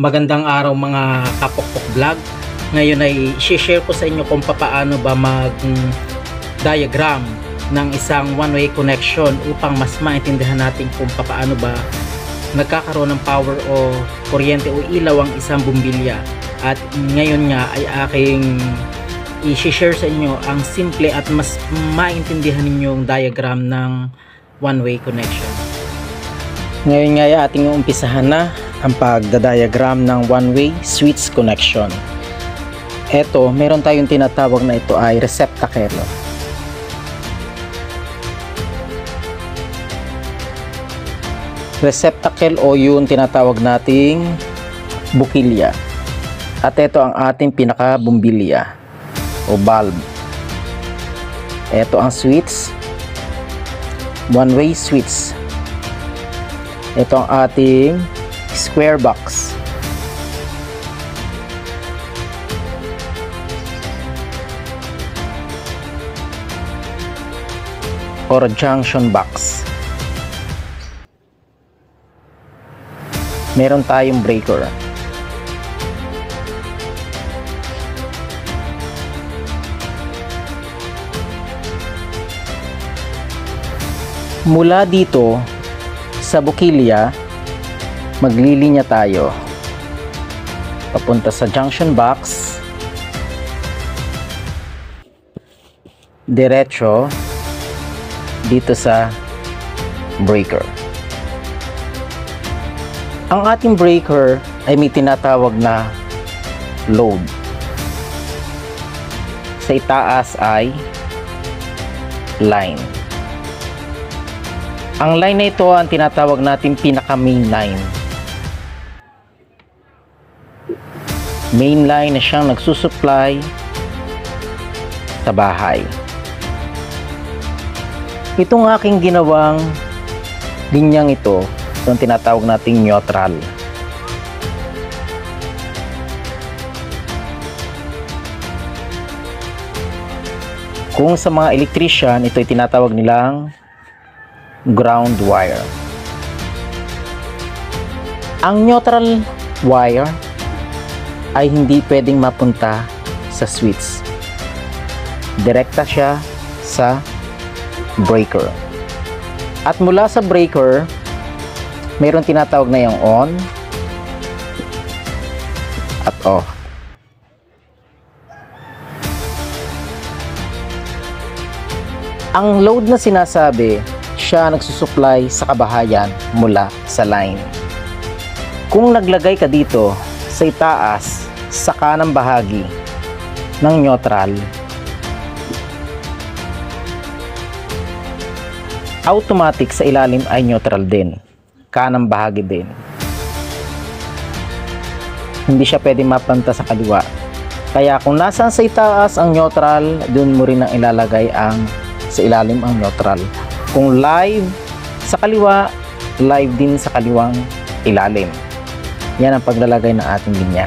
Magandang araw mga kapokpok vlog. Ngayon ay i-share ko sa inyo kung paano ba mag-diagram ng isang one-way connection upang mas maintindihan natin kung paano ba nagkakaroon ng power o kuryente o ilaw ang isang bumbilya. At ngayon nga ay aking i-share sa inyo ang simple at mas maintindihan ninyong diagram ng one-way connection. Ngayon nga ay ating umpisahan na ang pagdadiagram ng one-way switch connection. Ito, meron tayong tinatawag na ito ay receptacle. Receptacle o yung tinatawag nating bukilya. At ito ang ating pinaka-bumbilya o bulb. Ito ang switch, one-way switch. Ito ang ating square box. Or junction box. Meron tayong breaker. Mula dito sa bukilya, maglilinya tayo papunta sa junction box, diretso dito sa breaker. Ang ating breaker ay may tinatawag na load. Sa itaas ay line. Ang line na ito ang tinatawag natin pinaka main line. Main line na siyang nagsusupply sa bahay. Itong aking ginawang linyang ito, itong tinatawag nating neutral. Kung sa mga electrician, ito ay tinatawag nilang ground wire. Ang neutral wire ay hindi pwedeng mapunta sa switch. Direkta siya sa breaker. At mula sa breaker, mayroon tinatawag na yung on at off. Ang load na sinasabi, siya nagsusupply sa kabahayan mula sa line. Kung naglagay ka dito sa itaas sa kanang bahagi ng neutral, automatic sa ilalim ay neutral din, kanang bahagi din. Hindi siya pwede mapunta sa kaliwa. Kaya kung nasaan sa itaas ang neutral, dun mo rin ang ilalagay ang sa ilalim ang neutral. Kung live sa kaliwa, live din sa kaliwang ilalim. Yan ang paglalagay ng ating linya.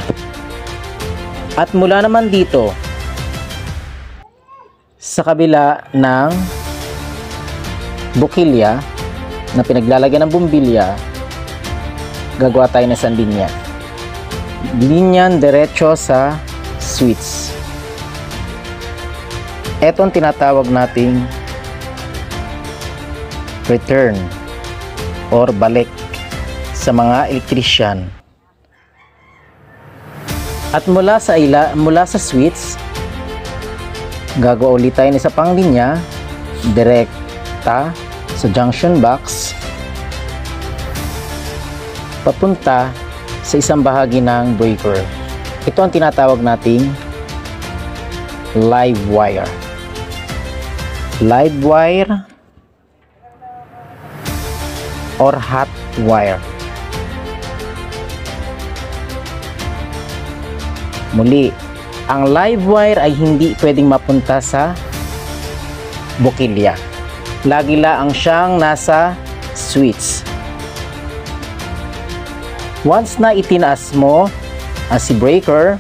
At mula naman dito sa kabila ng bukilya na pinaglalagyan ng bumbilya, gagawa tayo ng isang linya. Linyan diretso sa switch. Ito ang tinatawag nating return or balik sa mga electrician. At mula sa switch, gagawa ulit tayo ng isa pang linya direkta sa junction box papunta sa isang bahagi ng breaker. Ito ang tinatawag nating live wire. Live wire or hot wire. Muli, ang live wire ay hindi pwedeng mapunta sa bukilya. Lagi lang siyang nasa switch. Once na itinaas mo ang si breaker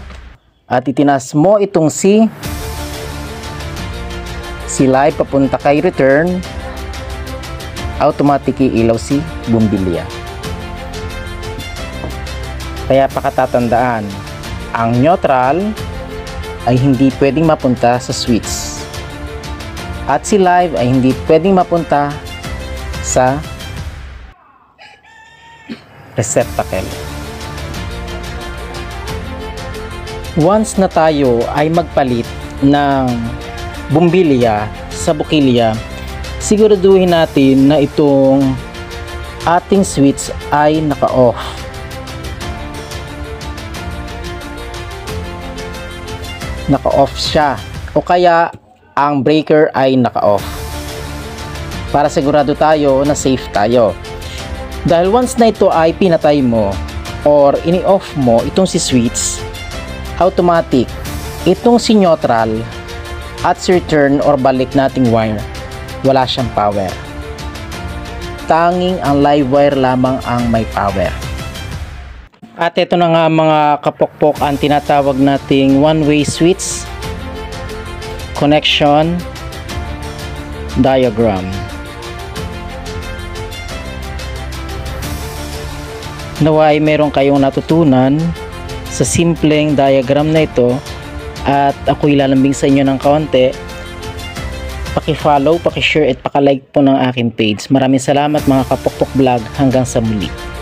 at itinaas mo itong si live papunta kay return, automatic ilaw si bumbilya. Kaya pakatatandaan, ang neutral ay hindi pwedeng mapunta sa switch. At si live ay hindi pwedeng mapunta sa receptacle. Once na tayo ay magpalit ng bumbilya sa bukilya, siguraduhin natin na itong ating switch ay naka-off. Naka-off siya o kaya ang breaker ay naka-off para sigurado tayo na safe tayo. Dahil once na ito ay pinatay mo or ini-off mo itong si switch, automatic itong si neutral at si return or balik nating wire, wala siyang power. Tanging ang live wire lamang ang may power. At ito na nga mga kapokpok ang tinatawag nating one-way switch connection diagram. Naway meron kayong natutunan sa simpleng diagram na ito at ako'y lalambing sa inyo ng kaunti. Paki-follow, paki-share at paki-like po ng aking page. Maraming salamat mga Kapokpok Vlog. Hanggang sa muli.